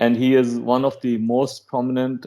and he is one of the most prominent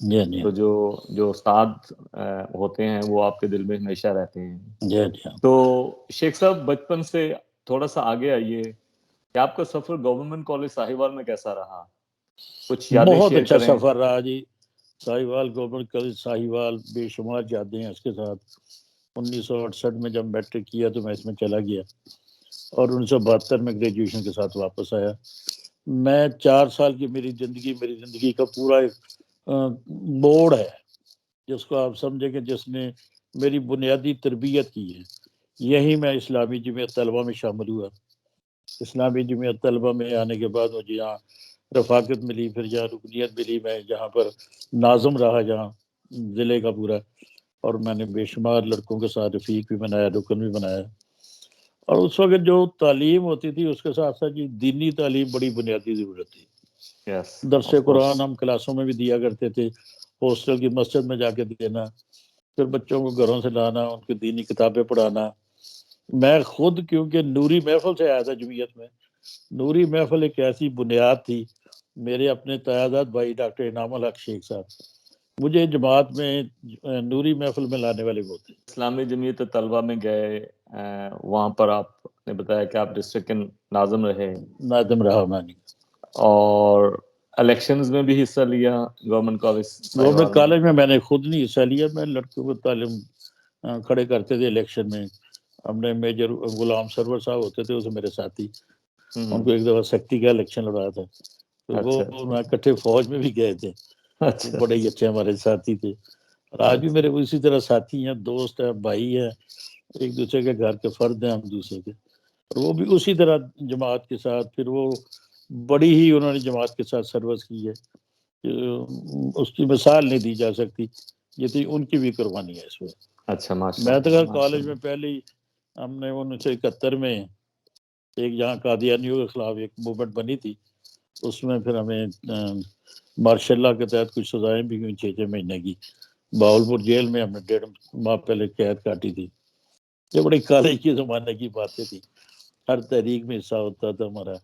جی جی تو جو استاد ہوتے ہیں وہ آپ کے دل میں ہمیشہ رہتے ہیں. جی جی. تو شیخ صاحب بچپن سے تھوڑا سا آگے آئیے کہ آپ کا سفر گورنمنٹ کالج ساہیوال میں کیسا رہا, کچھ یادیں بہت شیئر اچھا کریں. سفر رہا جی. ساہیوال گورنمنٹ کالج ساہیوال بے شمار یادیں ہیں اس کے ساتھ. 1968 میں جب میٹرک کیا تو میں اس میں چلا گیا اور 1972 میں گریجویشن کے ساتھ واپس آیا. میں 4 سال کی میری زندگی کا پورا ایک موڑ ہے جس کو آپ سمجھیں کہ جس نے میری بنیادی تربیت کی ہے. یہی میں اسلامی جمعیت طلبہ میں شامل ہوا. اسلامی جمعیت طلبہ میں آنے کے بعد مجھے یہاں رفاقت ملی, پھر جہاں رکنیت ملی, میں جہاں پر ناظم رہا جہاں ضلع کا پورا, اور میں نے بے شمار لڑکوں کے ساتھ رفیق بھی بنایا, رکن بھی بنایا. اور اس وقت جو تعلیم ہوتی تھی اس کے ساتھ ساتھ جی دینی تعلیم بڑی بنیادی ضرورت تھی. Yes, درس of course. قرآن ہم کلاسوں میں بھی دیا کرتے تھے, ہاسٹل کی مسجد میں جا کے دینا, پھر بچوں کو گھروں سے لانا, ان کی دینی کتابیں پڑھانا. میں خود کیونکہ نوری محفل سے آیا تھا جمعیت میں. نوری محفل ایک ایسی بنیاد تھی. میرے اپنے تیاداد بھائی ڈاکٹر انعام الحق شیخ صاحب مجھے جماعت میں نوری محفل میں لانے والے وہ تھے. اسلامی جمعیت طلبہ میں گئے, وہاں پر آپ نے بتایا کہ آپ ڈسٹرکٹ کے ناظم رہے, ناظم رہا مانی, اور الیکشنز میں بھی حصہ لیا گورنمنٹ کالج گورنمنٹ ساہیوال میں. کالج میں نے خود نہیں حصہ لیا. میں لڑکوں کو تعلیم کھڑے کرتے تھے الیکشن میں. ہم نے میجر غلام سرور صاحب ہوتے تھے اسے میرے ساتھی, ان کو ایک دفعہ سکتی کا الیکشن لڑایا تھا تو وہ اچھا اکٹھے فوج میں بھی گئے تھے. وہ اچھا بڑے ہی اچھے ہمارے ساتھی تھے, اور آج بھی میرے اسی طرح ساتھی ہیں, دوست ہیں, بھائی ہیں, ایک دوسرے کے گھر کے فرد ہیں ہم دوسرے کے. اور وہ بھی اسی طرح جماعت کے ساتھ, پھر وہ بڑی ہی انہوں نے جماعت کے ساتھ سروس کی ہے, اس کی مثال نہیں دی جا سکتی. یہ تھی ان کی بھی قربانی ہے اس میں. اچھا ماشاء میں تو اللہ کالج میں پہلے ہی ہم نے 1971 میں ایک جہاں قادیانیوں کے خلاف ایک موومنٹ بنی تھی, اس میں پھر ہمیں مارشاء اللہ کے تحت کچھ سزائیں بھی ہوئی 6 مہینے کی. باولپور جیل میں ہم نے 1.5 ماہ پہلے قید کاٹی تھی. یہ بڑی کالج کے زمانے کی باتیں تھی. ہر تحریک میں حصہ ہوتا تھا ہمارا.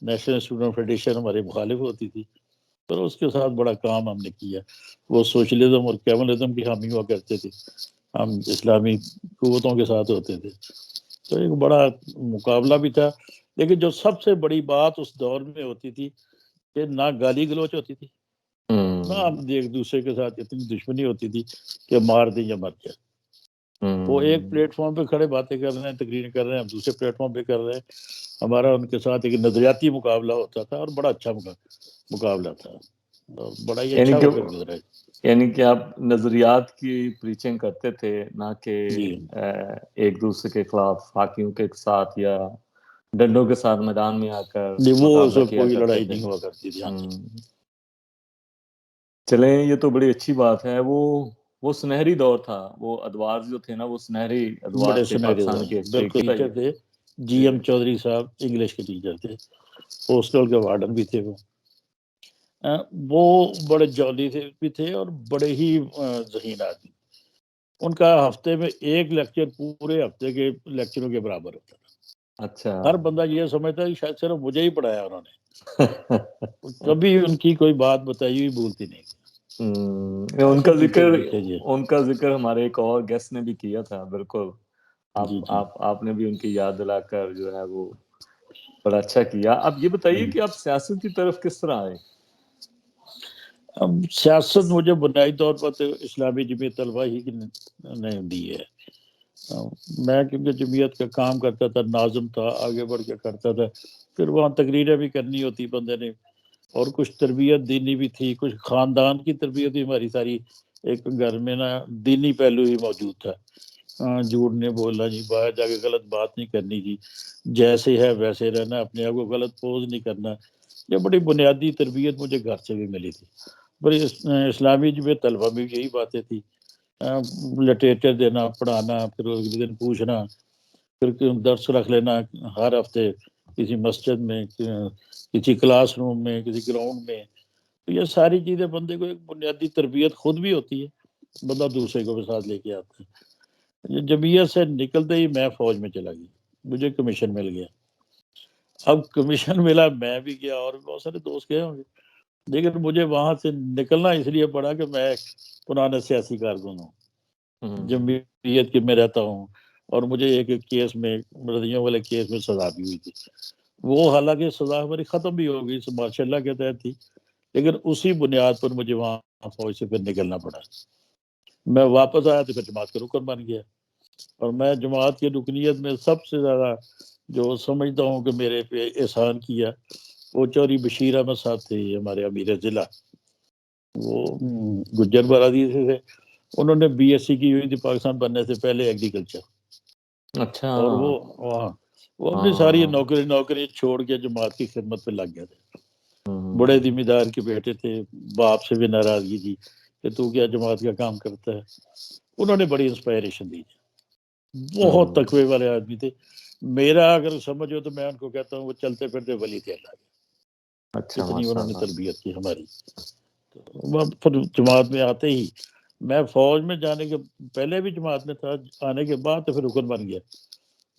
نیشنل اسٹوڈنٹ فیڈریشن ہماری مخالف ہوتی تھی, پر اس کے ساتھ بڑا کام ہم نے کیا. وہ سوشلزم اور کیملزم کی حامی ہوا کرتے تھے, ہم اسلامی قوتوں کے ساتھ ہوتے تھے. تو ایک بڑا مقابلہ بھی تھا. لیکن جو سب سے بڑی بات اس دور میں ہوتی تھی کہ نہ گالی گلوچ ہوتی تھی, نہ ایک دوسرے کے ساتھ اتنی دشمنی ہوتی تھی کہ مار دیں یا مر جائے. وہ ایک پلیٹ فارم پہ کھڑے باتیں کر رہے ہیں, تقریر کر رہے ہیں, ہم دوسرے پلیٹ فارم پہ کر رہے ہیں. ہمارا ان کے ساتھ ایک نظریاتی مقابلہ ہوتا تھا, اور بڑا اچھا مقابلہ تھا, بڑا ہی اچھا وقت گزرا. یعنی کہ آپ نظریات کی پریچنگ کرتے تھے, نہ کہ جی ایک دوسرے کے خلاف حاکیوں کے ساتھ یا ڈنڈوں کے ساتھ میدان میں آ کر جی, وہ اس مقابلہ وقت کیا کوئی کرتے لڑائی تھے. نہیں ہوا کرتی تھی. ہاں جی. چلیں, یہ تو بڑی اچھی بات ہے. وہ سنہری دور تھا. وہ ادوار جو تھے نا, وہ سنہری ادوار بڑے تھے سنہرے پاکستان کی ہسٹری بالکل. کی. ٹیچر تھے جی ایم چودھری صاحب, انگلش کے ٹیچر تھے, ہاسٹل کے وارڈن بھی تھے. وہ بڑے جولی بھی تھے اور بڑے ہی ذہین آدمی. ان کا ہفتے میں ایک لیکچر پورے ہفتے کے لیکچروں کے برابر ہوتا تھا. اچھا. ہر بندہ یہ سمجھتا ہے شاید صرف مجھے ہی پڑھایا انہوں نے. کبھی ان کی کوئی بات بتائی ہوئی بھولتی نہیں. ان ایسے کا ٹیچر ذکر بھی تھے جی. ان کا ذکر ہمارے ایک اور گیسٹ نے بھی کیا تھا. بالکل جی جی. آپ نے بھی ان کی یاد دلا کر جو ہے وہ بڑا اچھا کیا. اب یہ بتائیے کہ آپ سیاست کی طرف کس طرح آئے؟ اب سیاست مجھے بنیادی طور پر تو اسلامی جمعیت طلبہ ہی کی نے دی ہے. میں کیونکہ جمعیت کا کام کرتا تھا, ناظم تھا, آگے بڑھ کے کرتا تھا. پھر وہاں تقریریں بھی کرنی ہوتی بندے نے, اور کچھ تربیت دینی بھی تھی, کچھ خاندان کی تربیت بھی ہماری ساری. ایک گھر میں نا دینی پہلو ہی موجود تھا. جھوٹ نہیں بولنا جی, باہر جا کے غلط بات نہیں کرنی جی, جیسے ہے ویسے رہنا, اپنے آپ کو غلط پوز نہیں کرنا. یہ بڑی بنیادی تربیت مجھے گھر سے بھی ملی تھی. بڑی اسلامی جمعیت طلبہ میں یہی باتیں تھی. لٹریچر دینا, پڑھانا, پھر اگلے دن پوچھنا, پھر درس رکھ لینا ہر ہفتے کسی مسجد میں, کسی کلاس روم میں, کسی گراؤنڈ میں. تو یہ ساری چیزیں بندے کو ایک بنیادی تربیت خود بھی ہوتی ہے, بندہ دوسرے کو بھی ساتھ لے کے آتا ہے. یہ جمعیت سے نکلتے ہی میں فوج میں چلا گیا, مجھے کمیشن مل گیا. اب کمیشن ملا, میں بھی گیا, اور بہت سارے دوست گئے ہوں گے. لیکن مجھے وہاں سے نکلنا اس لیے پڑا کہ میں ایک پرانا سیاسی کارکن ہوں، جمہوریت کے میں رہتا ہوں، اور مجھے ایک کیس میں ردیوں والے کیس میں سزا بھی ہوئی تھی. وہ حالانکہ سزا ہماری ختم بھی ہو گئی ماشاء اللہ کے تحت تھی، لیکن اسی بنیاد پر مجھے وہاں فوج سے پھر نکلنا پڑا. میں واپس آیا تو پھر جماعت کا رکن بن گیا، اور میں جماعت کی رکنیت میں سب سے زیادہ جو سمجھتا ہوں کہ میرے پہ احسان کیا وہ چوری بشیر احمد صاحب تھے، ہمارے امیر ضلع. وہ گجر برادری سے تھے. انہوں نے بی ایس سی کی ہوئی تھی پاکستان بننے سے پہلے ایگریکلچر. اچھا. اور وہ اپنی ساری نوکری چھوڑ کے جماعت کی خدمت پہ لگ گئے تھے. بڑے ذمہ دار کے بیٹے تھے، باپ سے بھی ناراضگی تھی کہ تو کیا جماعت کا کام کرتا ہے. انہوں نے بڑی انسپائریشن دی، بہت تقوی والے آدمی تھے. میرا اگر سمجھو تو میں ان کو کہتا ہوں وہ چلتے پھرتے ولی تھے اللہ کے. اچھا اتنی ماشاء انہوں نے اللہ. تربیت کی ہماری. پھر جماعت میں آتے ہی میں فوج میں جانے کے پہلے بھی جماعت میں تھا، آنے کے بعد تو پھر رکن بن گیا،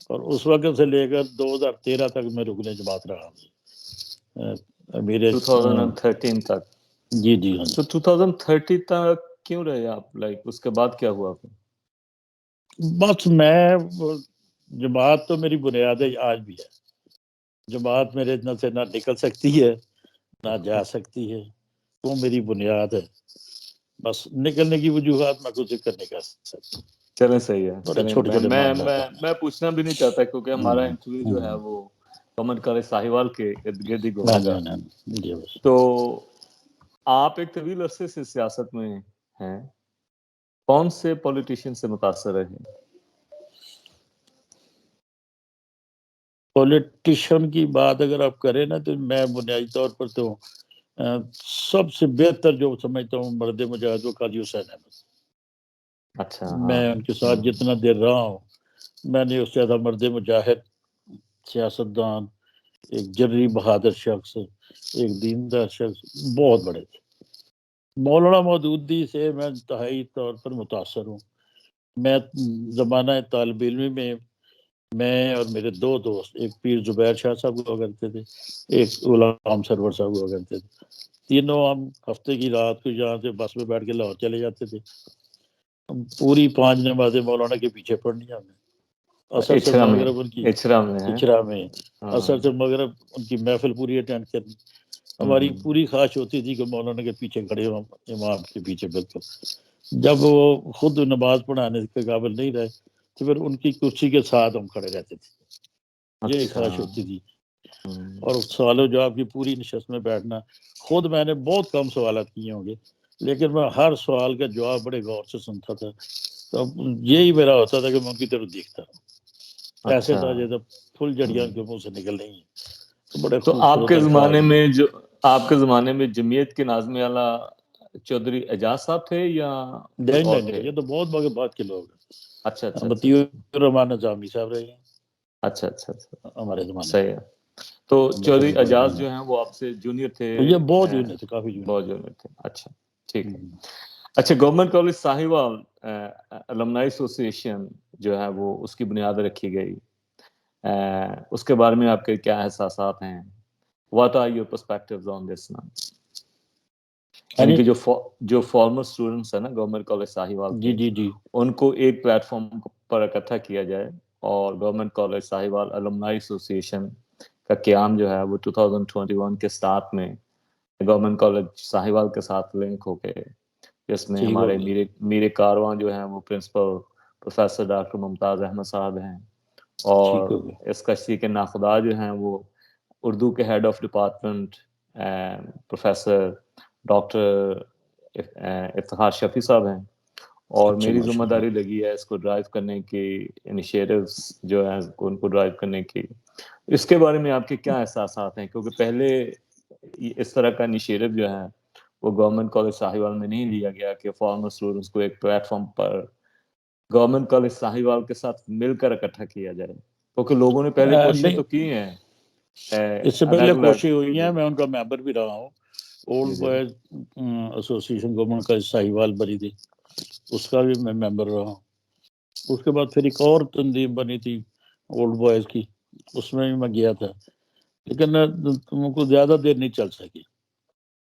اور اس وقت سے لے کر 2013 تک میں رکن جماعت رہا ہوں. میرے 2013 تک. جی جی ہاں. تو 2030 تک کیوں رہے آپ؟ لائک اس کے بعد کیا ہوا پھر؟ بس میں جماعت تو میری بنیاد آج بھی ہے. جماعت میرے سے نہ نکل سکتی ہے نہ جا سکتی ہے، وہ میری بنیاد ہے. بس نکلنے کی وجوہات میں کچھ ذکر نہیں کر سکتا. چلیں صحیح ہے. بڑے چلیں چھوٹے چھوٹے معاملات ہیں. میں پوچھنا بھی نہیں چاہتا کیونکہ ہمارا انٹرویو جو ہے وہ گورنمنٹ کالج ساہیوال کے ارد گرد ہی گھومے گا. جی بس. تو آپ ایک طویل عرصے سے سیاست میں ہیں، کون سے پولیٹیشین سے متاثر رہے؟ پولیٹیشین کی بات اگر آپ کریں نا تو میں بنیادی طور پر تو سب سے بہتر جو سمجھتا ہوں مرد مجاہد وہ قاضی حسین احمد. اچھا. میں ان کے ساتھ جتنا دیر رہا ہوں میں نے اس سے زیادہ مرد مجاہد، سیاستدان، ایک جری بہادر شخص، ایک دیندار شخص بہت بڑے تھے. مولانا مودودی سے میں انتہائی طور پر متاثر ہوں. میں زمانہ طالب علمی میں میں اور میرے دو دوست، ایک پیر زبیر شاہ صاحب ہوا کرتے تھے، ایک غلام سرور صاحب ہوا کرتے تھے. تینوں ہم ہفتے کی رات کو یہاں سے بس میں بیٹھ کے لاہور چلے جاتے تھے. ہم پوری 5 نمازیں مولانا کے پیچھے پڑھنی ہمیں. اثر سے مغرب ان کی اچرا میں اثر سے مغرب ان کی محفل پوری اٹینڈ کرنی. ہماری پوری خواہش ہوتی تھی کہ مولانا کے پیچھے کھڑے ہوں، امام کے پیچھے. بالکل جب وہ خود نماز پڑھانے کے قابل نہیں رہے تو پھر ان کی کرسی کے ساتھ ہم کھڑے رہتے تھے. یہی خواہش ہوتی تھی. اور سوال و جواب کی پوری نشست میں بیٹھنا. خود میں نے بہت کم سوالات کیے ہوں گے، لیکن میں ہر سوال کا جواب بڑے غور سے سنتا تھا. تو یہی میرا ہوتا تھا کہ میں ان کی طرف دیکھتا ہوں. ایسے تھا جیسے پھول جڑیاں ان کے منہ سے نکل رہی ہیں. بڑے تو آپ خوبصورت کے الفاظ میں. آپ کے زمانے میں جمعیت کے ناظم اعلیٰ چودھری اعجاز صاحب تھے یا کوئی اور تھے؟ نہیں، یہ تو بہت بعد کے لوگ اچھا اچھا ہیں. اچھا مطیع الرحمان نظامی صاحب رہے ہیں اچھا اچھا اچھا ہمارے زمانے صحیح ہے. تو چودھری اعجاز جو ہیں وہ آپ سے جونیئر تھے؟ یہ بہت جونیئر تھے، کافی بہت جونیئر. جونیئر تھے. اچھا ٹھیک ہے. اچھا، گورنمنٹ کالج ساہیوال المنائی ایسوسی ایشن جو ہے وہ اس کی بنیاد رکھی گئی، اس کے بارے میں آپ کے کیا احساسات ہیں؟ What are your perspectives on this now؟ یعنی کہ جو فارمر اسٹوڈنٹس ہیں نا گورنمنٹ کالج ساہیوال کے، جی ان کو ایک پلیٹ فارم پر اکٹھا کیا جائے اور گورنمنٹ کالج ساہیوال المنائی ایسوسی ایشن کا قیام جو ہے وہ 2021 کے سٹارٹ میں گورنمنٹ کالج ساہیوال کے ساتھ لنک ہو کے، جس میں ہمارے میر کارواں جو ہیں وہ پرنسپل پروفیسر ڈاکٹر ممتاز احمد صاحب ہیں، اور اس کشتی کے ناخدا جو ہیں وہ اردو کے head of department professor doctor Iftikhar Shafi sahab ہیں. اور میری ذمہ داری لگی ہے اس کو ڈرائیو کرنے کی، انیشیٹوز جو ہیں ان کو ڈرائیو کرنے کی. اس کے بارے میں آپ کے کیا احساسات ہیں؟ کیونکہ پہلے اس طرح کا انیشیٹو جو ہے وہ گورنمنٹ کالج ساہیوال میں نہیں لیا گیا کہ فارمر اسٹوڈنٹس کو ایک پلیٹ فارم پر گورنمنٹ کالج ساہیوال کے ساتھ مل کر اکٹھا کیا جائے، کیونکہ لوگوں نے پہلے کوششیں تو کی ہیں. اس سے پہلے کوشش ہوئی ہیں، جی میں ان کا ممبر بھی رہا ہوں. اولڈ جی بوائز ایسوسی ایشن گورنمنٹ کالج ساہیوال بنی تھی، اس کا بھی میں ممبر رہا ہوں. اس کے بعد پھر ایک اور تنظیم بنی تھی اولڈ بوائز کی، اس میں بھی میں گیا تھا، لیکن تم کو زیادہ دیر نہیں چل سکی.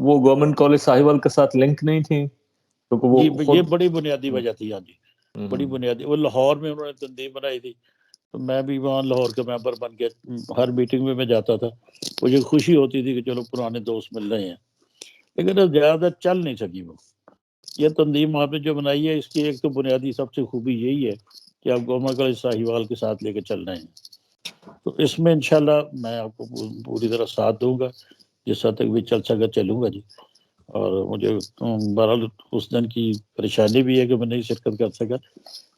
وہ گورنمنٹ کالج ساہیوال کے ساتھ لنک نہیں تھی کیونکہ وہ جی یہ خود بڑی بنیادی وجہ تھی ہاں جی بڑی بنیادی وہ لاہور میں انہوں نے تنظیم بنائی تھی تو میں بھی وہاں لاہور کا ممبر بن کے ہر میٹنگ میں جاتا تھا مجھے خوشی ہوتی تھی کہ چلو پرانے دوست مل رہے ہیں لیکن زیادہ چل نہیں سکی وہ یہ تنظیم وہاں پہ جو بنائی ہے اس کی ایک تو بنیادی سب سے خوبی یہی ہے کہ آپ گورنمنٹ کالج ساہیوال کے ساتھ لے کے چل رہے ہیں تو اس میں انشاءاللہ میں آپ کو پوری طرح ساتھ دوں گا جس حد تک بھی چل سکا چلوں گا جی اور مجھے بہرحال اس دن کی پریشانی بھی ہے کہ میں نہیں شرکت کر سکا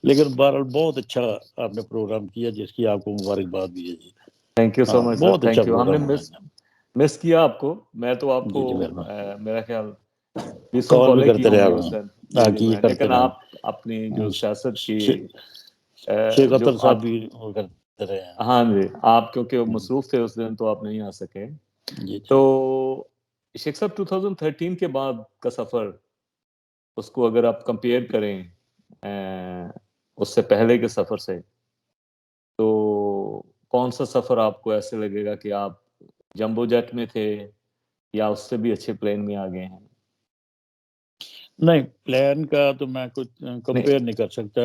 لیکن بہرحال بہت اچھا آپ نے پروگرام کیا جس کی آپ کو مبارکباد بھی ہے جی تھینک یو سو ہاں مچ سر بہت اچھا تھینک یو ہم نے پروگرام مس کیا آپ کو میں تو آپ کو جی جی مہربان میرا خیال 20 کال بھی کالیں کی کرتے رہے ہوں گی اس آپ دن ہاں جی جی کی میں کرتے لیکن رہے آپ اپنی جو سیاست کی شیخ جو اطہر صاحب آپ بھی وہ کرتے رہے ہیں ہاں جی آپ کیونکہ مصروف تھے اس دن تو آپ نہیں آ سکے جی تو جی شیخ صاحب 2013 کے بعد کا سفر اس کو اگر آپ کمپیئر کریں اس سے پہلے کے سفر سے تو کون سا سفر آپ کو ایسے لگے گا کہ آپ جمبو جیٹ میں تھے یا اس سے بھی اچھے پلین میں آ گئے ہیں نہیں پلان کا تو میں کچھ کمپیئر نہیں نہیں کر سکتا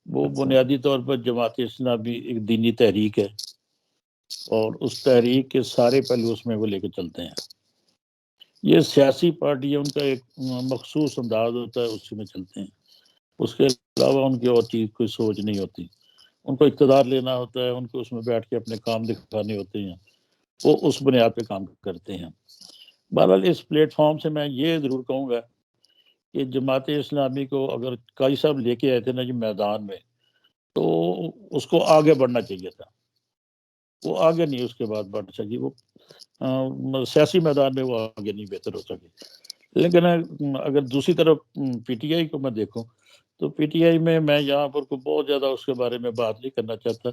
وہ اچھا بنیادی طور پر جماعت اسلامی ایک دینی تحریک ہے اور اس تحریک کے سارے پہلو اس میں وہ لے کے چلتے ہیں یہ سیاسی پارٹیاں ان کا ایک مخصوص انداز ہوتا ہے اسی میں چلتے ہیں اس کے علاوہ ان کی اور چیز کوئی سوچ نہیں ہوتی ان کو اقتدار لینا ہوتا ہے ان کو اس میں بیٹھ کے اپنے کام دکھانے ہوتے ہیں وہ اس بنیاد پہ کام کرتے ہیں بہرحال اس پلیٹ فارم سے میں یہ ضرور کہوں گا کہ جماعت اسلامی کو اگر قاضی صاحب لے کے آئے تھے نا جی میدان میں تو اس کو آگے بڑھنا چاہیے تھا وہ آگے نہیں اس کے بعد بڑھ سکی وہ سیاسی میدان میں وہ آگے نہیں بہتر ہو سکے لیکن اگر دوسری طرف پی ٹی آئی کو میں دیکھوں تو پی ٹی آئی میں یہاں پر کو بہت زیادہ اس کے بارے میں بات نہیں کرنا چاہتا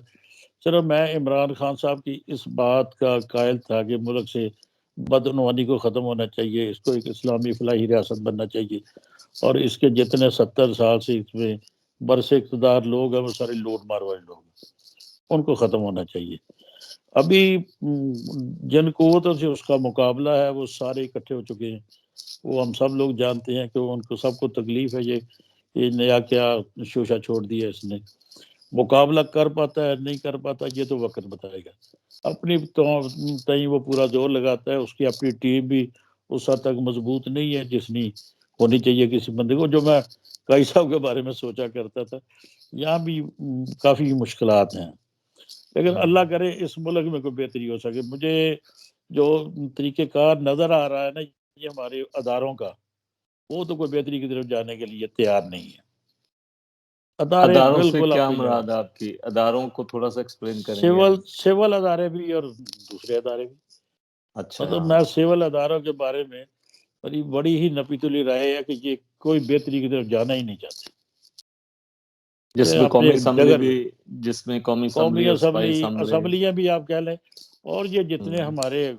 چلو میں عمران خان صاحب کی اس بات کا قائل تھا کہ ملک سے بدعنوانی کو ختم ہونا چاہیے اس کو ایک اسلامی فلاحی ریاست بننا چاہیے اور اس کے جتنے 70 سال سے اس میں برس اقتدار لوگ ہیں وہ سارے لوٹ مار والے لوگ ہیں ان کو ختم ہونا چاہیے ابھی جن قوتوں سے اس کا مقابلہ ہے وہ سارے اکٹھے ہو چکے ہیں وہ ہم سب لوگ جانتے ہیں کہ ان کو سب کو تکلیف ہے یہ نیا کیا شوشہ چھوڑ دیا اس نے مقابلہ کر پاتا ہے نہیں کر پاتا یہ تو وقت بتائے گا اپنی تئیں وہ پورا زور لگاتا ہے اس کی اپنی ٹیم بھی اس حد تک مضبوط نہیں ہے جتنی ہونی چاہیے کسی بندے کو جو میں قاضی صاحب کے بارے میں سوچا کرتا تھا یہاں بھی کافی مشکلات ہیں لیکن اللہ کرے اس ملک میں کوئی بہتری ہو سکے مجھے جو طریقہ کار نظر آ رہا ہے نا یہ ہمارے اداروں کا وہ تو کوئی بہتری کی طرف جانے کے لیے تیار نہیں ہے ادارے اداروں سے بالکل کیا اپنی جگہ مراد ہے آپ کی اداروں کو تھوڑا سا ایکسپلین کریں گے سول ادارے بھی اور دوسرے ادارے بھی اچھا مطلب میں سول اداروں کے بارے میں بڑی ہی نپیتلی رائے ہے کہ یہ کوئی بہتری کی طرف جانا ہی نہیں چاہتے جس میں اپنے قومی ایک اسمبلی ڈگر بھی جس میں قومی قومی اور صوبائی اسمبلی اسمبلیاں بھی آپ کہہ لیں اور یہ جتنے ہمارے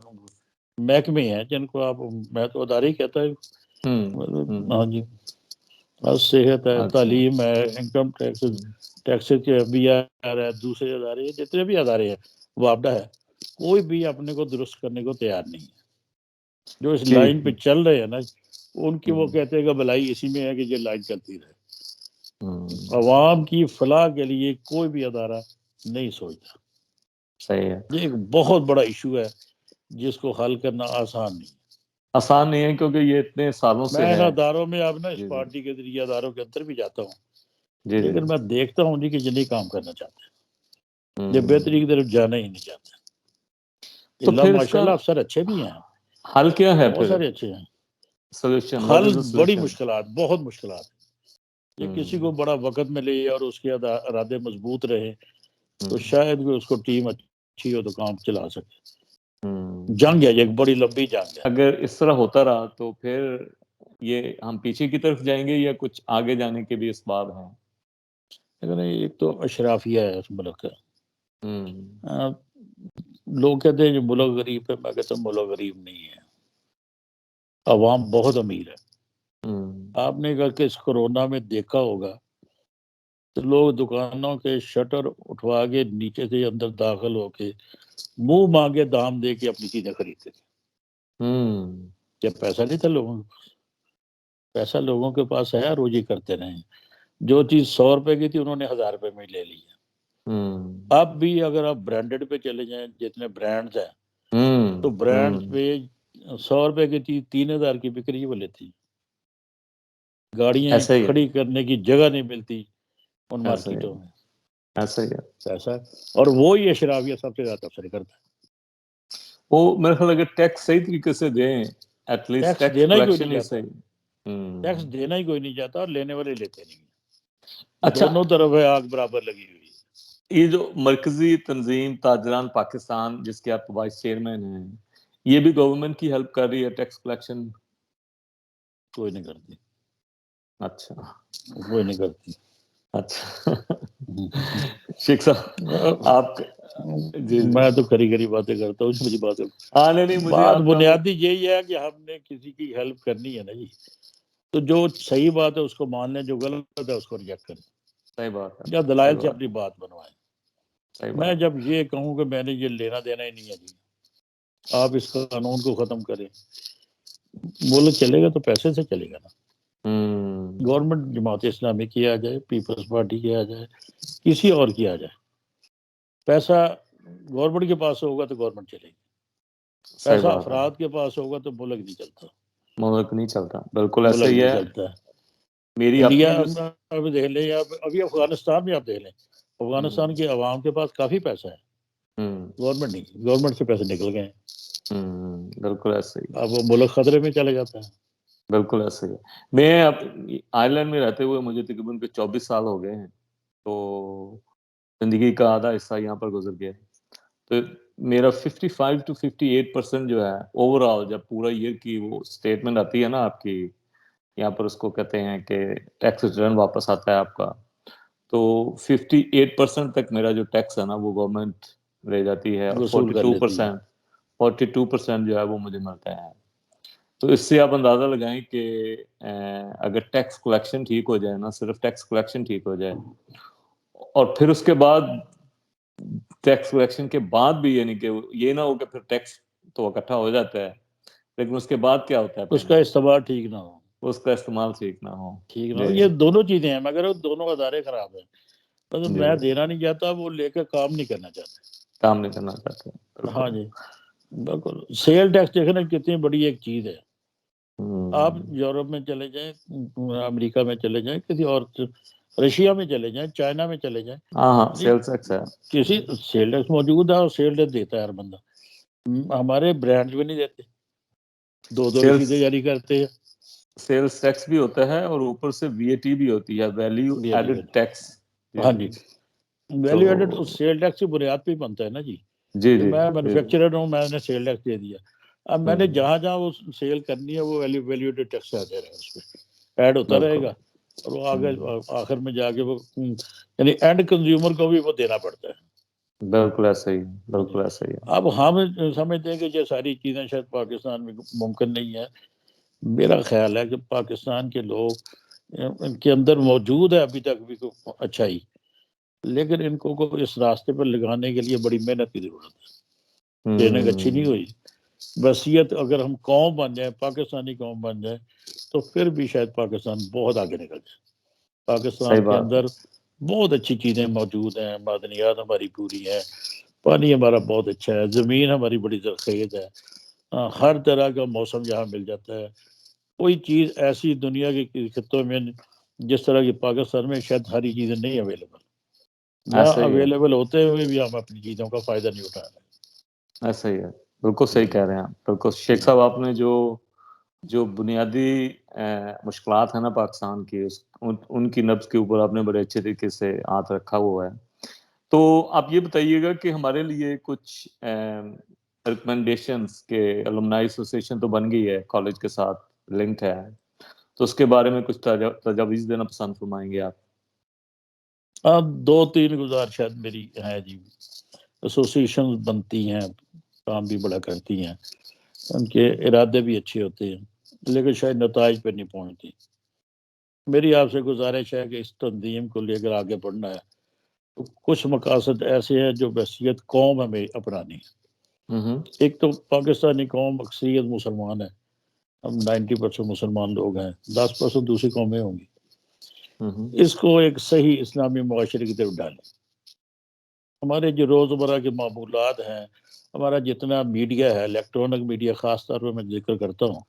محکمے ہیں جن کو آپ میں تو ادارے ہی کہتا ہوں ہاں جی صحت ہے اچھا تعلیم ہے انکم ٹیکس کے بی آر ہے دوسرے ادارے جتنے بھی ادارے ہیں وابڈہ ہے کوئی بھی اپنے کو درست کرنے کو تیار نہیں ہے جو اس لائن ٹھیک پہ چل رہے ہیں نا ان کی وہ کہتے ہیں کہ بھلائی اسی میں ہے کہ یہ لائن چلتی رہے عوام کی فلاح کے لیے کوئی بھی ادارہ نہیں سوچتا صحیح ہے یہ ایک بہت بڑا ایشو ہے جس کو حل کرنا آسان نہیں آسان نہیں ہے کیونکہ یہ اتنے سالوں سے میں ان ہے اداروں میں اب نا اس جی جی پارٹی کے ذریعے اداروں کے اندر بھی جاتا ہوں جی جی لیکن میں دیکھتا ہوں جی کہ یہ نہیں کام کرنا چاہتے یہ ہوں بہتری کی طرف جانا ہی نہیں چاہتے تو اللہ پھر اس ماشاء کا اللہ افسر اچھے بھی ہیں حل کیا ہے بہت پھر سارے اچھے ہیں سولوشن واٹ حل از دا بڑی سولوشن مشکلات بہت مشکلات یہ کسی کو بڑا وقت ملے اور اس کے ارادے مضبوط رہے تو شاید اس کو ٹیم اچھی ہو تو کام چلا سکے جنگ ہے ایک بڑی لمبی جنگ ہے اگر اس طرح ہوتا رہا تو پھر یہ ہم پیچھے کی طرف جائیں گے یا کچھ آگے جانے کے بھی اسباب ہیں لیکن ایک تو اشرافیہ ہے اس ملک کا لوگ کہتے ہیں جو ملک غریب ہے میں کہتا ہوں ملک غریب نہیں ہے عوام بہت امیر ہے آپ نے اگر کہ اس کورونا میں دیکھا ہوگا تو لوگ دکانوں کے شٹر اٹھوا کے نیچے سے اندر داخل ہو کے منہ مانگے دام دے کے اپنی چیزیں خریدتے تھے. کیا پیسہ نہیں تھا لوگوں کے پاس؟ پیسہ لوگوں کے پاس ہے، روزی کرتے رہے. جو چیز 100 روپے کی تھی انہوں نے 1000 روپے میں لے لی ہے. اب بھی اگر آپ برانڈڈ پہ چلے جائیں، جتنے برانڈز ہیں تو برانڈ پہ 100 روپے کی چیز 3000 کی بک رہی ہے، وہ لیتی. گاڑیاں ایسا ہی ہے، کھڑی کرنے کی جگہ نہیں ملتی ان ایسا ہی ہے، مارکیٹوں میں. ایسا ہی ہے. پیسہ، اور وہی اشرافیہ سب سے زیادہ تبصرے کرتا ہے. وہ میرے خیال اگر ٹیکس صحیح طریقے سے دیں، ایٹ لیسٹ ٹیکس ٹیکس دینا ہی کوئی نہیں کلیکشن ہی چاہتا، صحیح. ٹیکس دینا ہی کوئی نہیں چاہتا، اور لینے والے لیتے نہیں. اچھا، دونوں طرف ہے، آگ برابر لگی ہوئی. یہ جو مرکزی تنظیم تاجران پاکستان جس کے آپ وائس چیئرمین ہیں، یہ بھی گورنمنٹ کی ہیلپ کر رہی ہے ٹیکس کلیکشن؟ کوئی نہیں کرتی. اچھا کوئی نہیں کرتی. اچھا شیخ صاحب آپ جی میں تو کری کری باتیں کرتا ہوں، مجھے نہیں مجھے بات آپ کا وہ بنیادی یہی ہے کہ ہم نے کسی کی ہیلپ کرنی ہے نا جی، تو جو صحیح بات ہے اس کو مان لیں، جو غلط ہے اس کو ریجیکٹ کریں، صحیح بات ہے، یا صحیح دلائل سے بات، اپنی بات بنوائیں. صحیح میں بات. جب یہ کہوں کہ میں نے یہ لینا دینا ہی نہیں ہے جی، آپ اس قانون کو ختم کریں، ملک چلے گا تو پیسے سے چلے گا نا. گورنمنٹ جماعت اسلامی کی آ جائے، پیپلز پارٹی کی آ جائے، کسی اور کی آ جائے، پیسہ گورنمنٹ کے پاس ہوگا تو گورنمنٹ چلے گی. صحیح پیسہ بات ہے، افراد کے پاس ہوگا تو ملک نہیں چلتا. ملک نہیں چلتا، بالکل ایسا ملک ہی نہیں ہے. چلتا. میری انڈیا اپنی جو میں دیکھ لیں، یا ابھی افغانستان میں آپ دیکھ لیں، افغانستان کے عوام کے پاس کافی پیسہ ہے، گورنمنٹ نہیں، گورنمنٹ سے پیسے نکل گئے ہیں. بالکل ایسا ہی ہے، اب وہ ملک خطرے میں چلے جاتا ہے. بالکل ایسا ہی ہے. میں آئرلینڈ میں رہتے ہوئے مجھے تقریباً 24 سال ہو گئے ہیں، تو زندگی کا آدھا حصہ یہاں پر گزر گیا. تو میرا 55 to 58% جو ہے اوور آل، جب پورا ایئر کی وہ اسٹیٹمنٹ آتی ہے نا آپ کی، یہاں پر اس کو کہتے ہیں کہ ٹیکس ریٹرن واپس آتا ہے آپ کا، تو 58% تک میرا جو ٹیکس ہے نا وہ گورنمنٹ لے جاتی ہے، اور وصول کر لیتی ہے. 42% جو ہے وہ مجھے ملتا ہے. تو اس سے آپ اندازہ لگائیں کہ اگر ٹیکس کلیکشن ٹھیک ہو جائے نا، صرف ٹیکس کلیکشن ٹھیک ہو جائے، اور پھر اس کے بعد ٹیکس کلیکشن کے بعد بھی، یعنی کہ یہ نہ ہو کہ پھر ٹیکس تو اکٹھا ہو جاتا ہے لیکن اس کے بعد کیا ہوتا ہے اس کا پیمنٹ، استعمال ٹھیک نہ ہو. اس کا استعمال ٹھیک نہ ہو. ٹھیک نہ ہو، جی یہ دونوں چیزیں ہیں، مگر وہ دونوں ادارے خراب ہیں. مطلب جی میں دینا نہیں چاہتا، وہ لے کے کام نہیں کرنا چاہتا. کام نہیں کرنا چاہتے، ہاں بالکل. جی، بالکل. سیل ٹیکس دیکھیں نا کتنی بڑی ایک چیز ہے. آپ یورپ میں چلے جائیں، امریکہ میں چلے جائیں، کسی اور رشیا میں چلے جائیں، چائنا میں چلے جائیں، ہاں جی سیلس ٹیکس ہے. کسی سیل ٹیکس موجود ہے، اور سیل ٹیکس دیتا ہے ہر بندہ. ہمارے برانڈ بھی نہیں دیتے، دو سیلس رسیدیں جاری کرتے ہیں. سیلس ٹیکس بھی ہوتا ہے، اور اوپر سے وی اے ٹی بھی ہوتی ہے، ویلیو ایڈڈ ٹیکس. ہاں جی، تو ویلیو ایڈڈ سیل ٹیکس کی بنیاد پہ ہی بنتا ہے نا جی، جی کہ جی میں جی مینوفیکچرر ہوں، میں نے سیل ٹیکس دے دیا. اب میں نے جہاں جہاں وہ سیل کرنی ہے وہ ویلیو ایڈڈ ٹیکس آتے رہے، اس پہ ایڈ ہوتا رہے بالکل. گا، اور وہ آگے آخر میں جا کے وہ یعنی اینڈ کنزیومر کو بھی وہ دینا پڑتا ہے. بالکل ایسا ہی، ہاں جی. بالکل ایسا ہی ہے. اب ہم سمجھتے ہیں کہ یہ ساری چیزیں شاید پاکستان میں ممکن نہیں ہے. میرا خیال ہے کہ پاکستان کے لوگ ان کے اندر موجود ہے ابھی تک بھی اچھائی، لیکن ان کو اس راستے پر لگانے کے لیے بڑی محنت کی ضرورت ہے. ٹریننگ اچھی نہیں ہوئی. بصیت اگر ہم قوم بن جائیں، پاکستانی قوم بن جائیں، تو پھر بھی شاید پاکستان بہت آگے نکل جائے. صحیح پاکستان کے بات ہے. اندر بہت اچھی چیزیں موجود ہیں، معدنیات ہماری پوری ہے، پانی ہمارا بہت اچھا ہے، زمین ہماری بڑی زرخیز ہے، ہر طرح کا موسم یہاں مل جاتا ہے. کوئی چیز ایسی دنیا کے خطوں میں جس طرح کی پاکستان میں شاید ساری چیزیں نہیں اویلیبل. یہاں ایسا ہی ہے، اویلیبل ہوتے ہوئے بھی ہم اپنی چیزوں کا فائدہ نہیں اٹھا رہے. ایسا ہی ہے. بالکل صحیح کہہ رہے ہیں آپ. بالکل شیخ صاحب، آپ نے جو بنیادی مشکلات ہیں نا پاکستان کی، ان کی نبض کے اوپر آپ نے بڑے اچھے طریقے سے ہاتھ رکھا ہوا ہے. تو آپ یہ بتائیے گا کہ ہمارے لیے کچھ ریکمنڈیشنز کے الومنائی ایسوسیشن تو بن گئی ہے، کالج کے ساتھ لنکڈ ہے، تو اس کے بارے میں کچھ تجاویز دینا پسند فرمائیں گے آپ؟ 2-3 گزارشات میری ہیں جی. ایسوسیشن بنتی ہیں، کام بھی بڑا کرتی ہیں، ان کے ارادے بھی اچھے ہوتے ہیں، لیکن شاید نتائج پہ نہیں پہنچتی. میری آپ سے گزارش ہے کہ اس تنظیم کو لے کر آگے بڑھنا ہے تو کچھ مقاصد ایسے ہیں جو بحثیت قوم ہمیں اپنانی ہے. ایک تو پاکستانی قوم اکثریت مسلمان ہے، ہم 90% مسلمان لوگ ہیں، 10% دوسری قومیں ہوں گی. اس کو ایک صحیح اسلامی معاشرے کی طرف ڈالیں. ہمارے جو روزمرہ کے معمولات ہیں، ہمارا جتنا میڈیا ہے، الیکٹرانک میڈیا خاص طور پر میں ذکر کرتا ہوں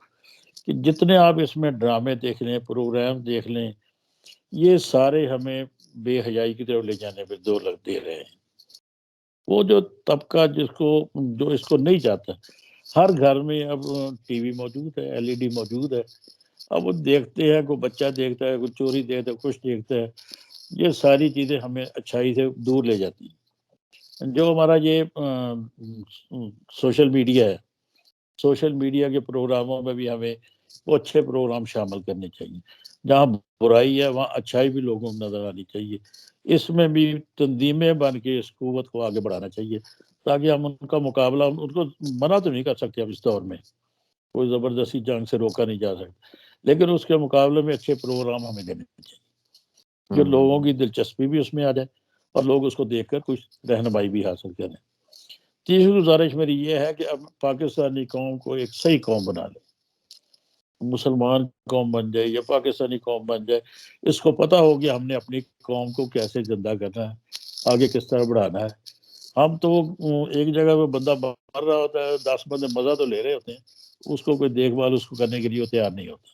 کہ جتنے آپ اس میں ڈرامے دیکھ لیں، پروگرام دیکھ لیں، یہ سارے ہمیں بے حیائی کی طرف لے جانے پہ دو لگ دے رہے ہیں. وہ جو طبقہ جو اس کو نہیں چاہتا، ہر گھر میں اب ٹی وی موجود ہے، ایل ای ڈی موجود ہے، اب وہ دیکھتے ہیں، کوئی بچہ دیکھتا ہے، کوئی چوری دیکھتا ہے، کچھ دیکھتا ہے. یہ ساری چیزیں ہمیں اچھائی سے دور لے جاتی ہیں. جو ہمارا یہ سوشل میڈیا ہے، سوشل میڈیا کے پروگراموں میں بھی ہمیں وہ اچھے پروگرام شامل کرنے چاہیے. جہاں برائی ہے وہاں اچھائی بھی لوگوں کو نظر آنی چاہیے. اس میں بھی تنظیمیں بن کے اس قوت کو آگے بڑھانا چاہیے تاکہ ہم ان کا مقابلہ، ان کو منع تو نہیں کر سکتے اب اس دور میں، کوئی زبردستی جنگ سے روکا نہیں جا سکتا، لیکن اس کے مقابلے میں اچھے پروگرام ہمیں دینے چاہیے جو لوگوں کی دلچسپی بھی اس میں آ جائے اور لوگ اس کو دیکھ کر کچھ رہنمائی بھی حاصل کریں. تیسری گزارش میری یہ ہے کہ اب پاکستانی قوم کو ایک صحیح قوم بنا لے، مسلمان قوم بن جائے یا پاکستانی قوم بن جائے، اس کو پتہ ہو کہ ہم نے اپنی قوم کو کیسے زندہ کرنا ہے، آگے کس طرح بڑھانا ہے. ہم تو ایک جگہ پہ بندہ مر رہا ہوتا ہے، 10 بندے مزہ تو لے رہے ہوتے ہیں، اس کو کوئی دیکھ بھال اس کو کرنے کے لیے تیار نہیں ہوتا.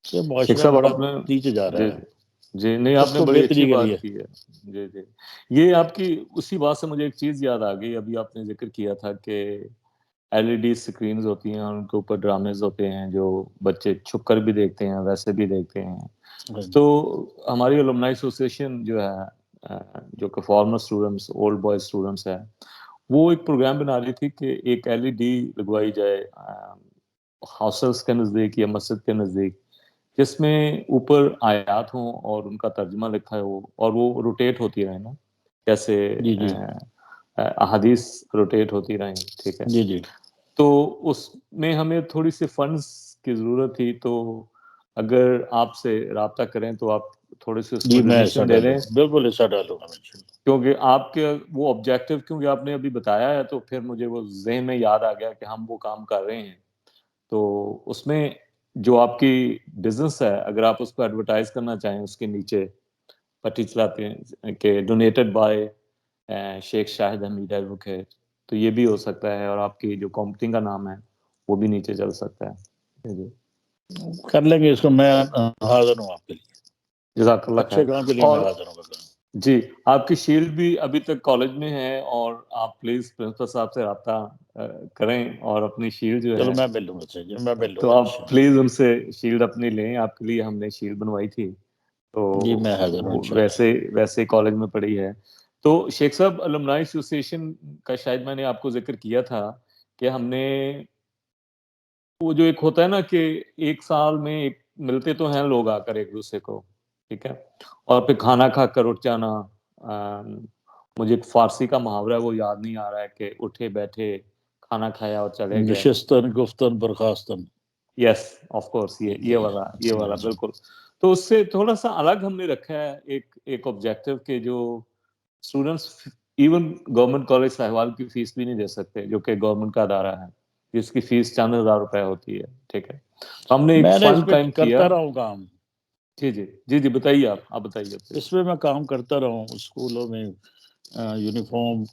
یہ شیخ معاشرہ صاحب بڑا آپ نے نیچے جا جی رہا ہے. جی نہیں، اس آپ نے کو بڑی اچھی بہتری کے لیے بات کی ہے. جی جی، یہ آپ کی اسی بات سے مجھے ایک چیز یاد آ گئی. ابھی آپ نے ذکر کیا تھا کہ ایل ای ڈی اسکرینز ہوتی ہیں اور ان کے اوپر ڈرامز ہوتے ہیں جو بچے چھپ کر بھی دیکھتے ہیں، ویسے بھی دیکھتے ہیں. تو ہماری الومنائی ایسوسیشن جو ہے، جو کہ former students, old boys students ہے، وہ ایک پروگرام بنا رہی تھی کہ ایک ایل ای ڈی لگوائی جائے ہاسٹلس کے نزدیک یا مسجد کے نزدیک، جس میں اوپر آیات ہوں اور ان کا ترجمہ لکھا ہو اور وہ روٹیٹ ہوتی رہے نا، جیسے جی جی احادیث روٹیٹ ہوتی رہیں. ٹھیک ہے، جی جی تو اس میں ہمیں تھوڑی سی فنڈز کی ضرورت تھی. تو اگر آپ سے رابطہ کریں تو آپ تھوڑے سے اس جی میں میں حصہ ڈونیشن دے ڈالوں دیں، گا، بالکل حصہ ڈالوں گا میں. کیونکہ آپ کے وہ آبجیکٹو، کیونکہ آپ نے ابھی بتایا ہے تو پھر مجھے وہ ذہن میں یاد آ گیا کہ ہم وہ کام کر رہے ہیں. تو اس میں جو آپ کی بزنس ہے، اگر آپ اس کو ایڈورٹائز کرنا چاہیں، اس کے نیچے پٹی چلاتے ہیں کہ donated by Sheikh Shahid Hamid advocate, تو یہ بھی ہو سکتا ہے، اور آپ کی جو کمپنی کا نام ہے وہ بھی نیچے چل سکتا ہے. جی کر لیں گے اس کو، میں حاضر ہوں آپ کے لیے، جزاک اللہ خیر. اچھے کام کے لیے میں اور حاضر ہوں گا. جی، آپ کی شیلڈ بھی ابھی تک کالج میں ہے، اور آپ پلیز پرنسپل صاحب سے رابطہ کریں اور اپنی شیلڈ جو چلو ہے میں مل لوں گا، جی میں مل لوں تو گا آپ انشاءاللہ. پلیز ان سے شیلڈ اپنی لیں. آپ کے لیے ہم نے شیلڈ بنوائی تھی، تو جی میں حاضر ہوں وہ انشاءاللہ. ویسے کالج میں پڑھی ہے. تو شیخ صاحب، الومنائی ایسوسیشن کا شاید میں نے آپ کو ذکر کیا تھا کہ ہم نے وہ جو ایک ہوتا ہے نا کہ ایک سال میں ایک ملتے تو ہیں لوگ آ کر ایک دوسرے کو، ٹھیک ہے، اور پھر کھانا کھا کر اٹھ جانا. مجھے ایک فارسی کا محاورہ ہے، وہ یاد نہیں آ رہا ہے، کہ اٹھے بیٹھے کھانا کھایا اور چلے گئے. نشستن گفتن برخاستن. یس آف کورس، یہ والا جی بالکل. تو اس سے تھوڑا سا الگ ہم نے رکھا ہے ایک آبجیکٹو کہ جو students even government college Sahiwal کی فیس بھی نہیں دے سکتے، جو کہ گورنمنٹ کا ادارہ ہے جس کی فیس چند ہزار روپے ہوتی ہے. ٹھیک ہے، تو ہم نے ایک میں اس فنڈ پہ قائم کیا. کرتا رہا ہوں کام. جی جی جی جی، بتائیے، آپ بتائیے اس پہ میں کام کرتا رہا ہوں. اسکولوں میں یونیفارم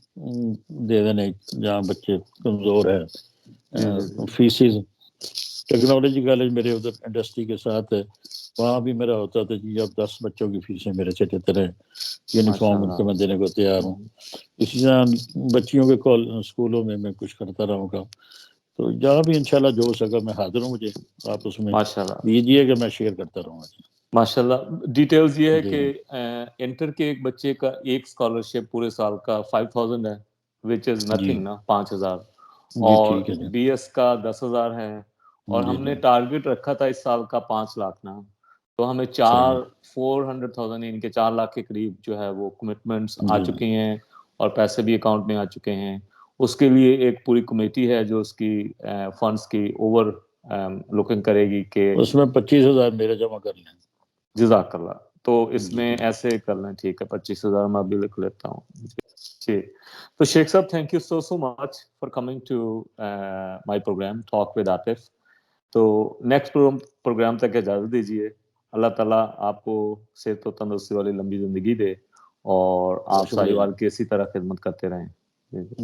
دے دینے جہاں بچے کمزور ہیں، جی جی جی فیسز. ٹیکنالوجی کالج میرے ادھر انڈسٹری کے ساتھ ہے، وہاں بھی میرا ہوتا تھا جی اب 10 بچوں کی فیسیں میرے سے دیتے رہے، ماشاء یونیفارم ان کو میں دینے کو تیار ہوں. اللہ. اسی طرح بچیوں کے اسکولوں میں کچھ کرتا رہوں گا. تو جہاں بھی انشاءاللہ جو ہو سکا میں حاضر ہوں. مجھے آپ اس میں ماشاء اللہ دیجیے کہ میں شیئر کرتا رہوں گا. ماشاء اللہ. ڈیٹیلز یہ ہے جی کہ انٹر کے ایک بچے کا ایک اسکالرشپ پورے سال کا 5000 ہے، وچ از جی نتھنگ نا، 5000. جی اور ٹھیک ہے جی. بی ایس کا 10,000 ہے، اور جی ہم جی نے ٹارگٹ رکھا تھا اس سال کا 5 لاکھ نا. تو ہمیں صحیح 400,000 ان کے 4 لاکھ کے قریب جو ہے وہ کمٹمنٹس ہے. آ جی چکی ہیں، اور پیسے بھی اکاؤنٹ میں آ چکے ہیں. اس کے لیے ایک پوری کمیٹی ہے جو اس کی فنڈز کی اوور لوکنگ کرے گی کہ اس میں 25,000 میرے جمع کر لیں. جزاک اللہ. تو اس جی میں ایسے کر لیں, ٹھیک ہے, 25,000 میں ابھی لکھ لیتا ہوں. جی تو شیخ صاحب, thank you so much for coming to my program talk with Atif. تو نیکسٹ پروگرام تک اجازت دیجیے. اللہ تعالیٰ آپ کو صحت و تندرستی والی لمبی زندگی دے اور آپ شکریہ ساہیوال کی اسی طرح خدمت کرتے رہیں.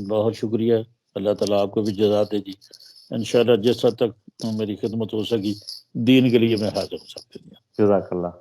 بہت شکریہ. اللہ تعالیٰ آپ کو بھی جزا دے جی. انشاءاللہ جس حد تک میری خدمت ہو سکی دین کے لیے میں حاضر ہو سکتی ہوں. جزاک اللہ.